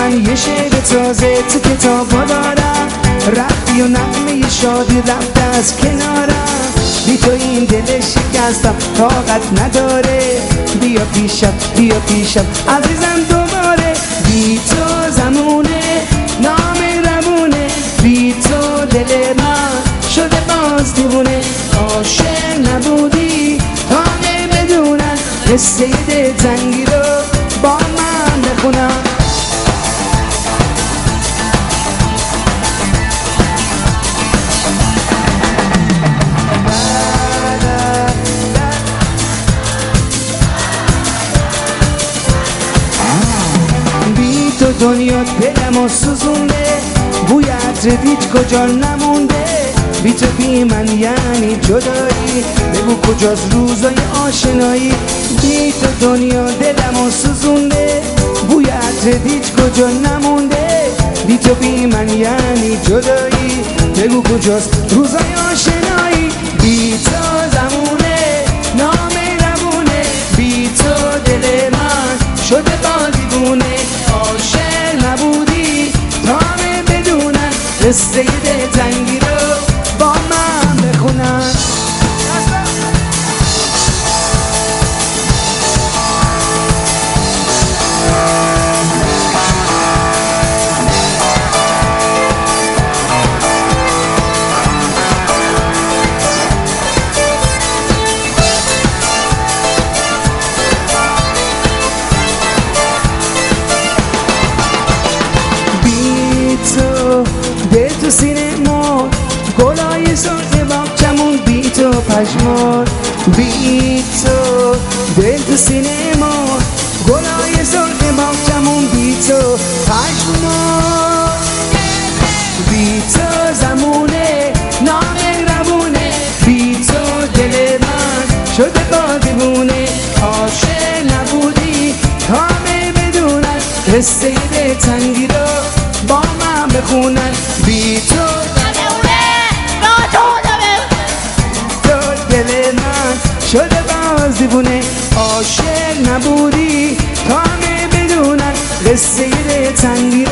من یه شعر تازه تو کتابا دارم، رفتی و نغمه شادی رفت از کنارم. بی تو این دل شکستم طاقت نداره، بیا پیشم بیا پیشم عزیزم دوباره. بی تو زمونه نامهربونه، بی تو دل من شده باز دیوونه. عاشق نبودی تا نمیدونن قصه دلتنگی رو با من بخونم. بی تو دنیا دلمو سوزونده، بوی عطر هیچ کجا نمونده. بی تو بی من یعنی جدایی، بگو کجاست روزای آشنایی. بی تو دنیا دلمو سوزونده، بوی عطر هیچ کجا نمونده. بی تو بی من یعنی جدایی، بگو کجاست روزای آشنایی. بی تو زمونه نامهربونه، بی تو دل من شده با دیوونه. عاشق نبودی تا بدونن قصه دلتنگی رو با من بخونن. دل تو سینه ما گلای سرخ باغچمون، بی تو پشمار. بی تو دل تو سینه ما گلای سرخ باغچمون، بی تو پشمار. بی تو زمونه نامهربونه، بی تو دل من شده با دیوونه. عاشق نبودی تا بدونن قصه دلتنگی رو با من بخونن. بی تو دل من شده باز دیوونه. عاشق نبودی تا بدونن قصه دلتنگی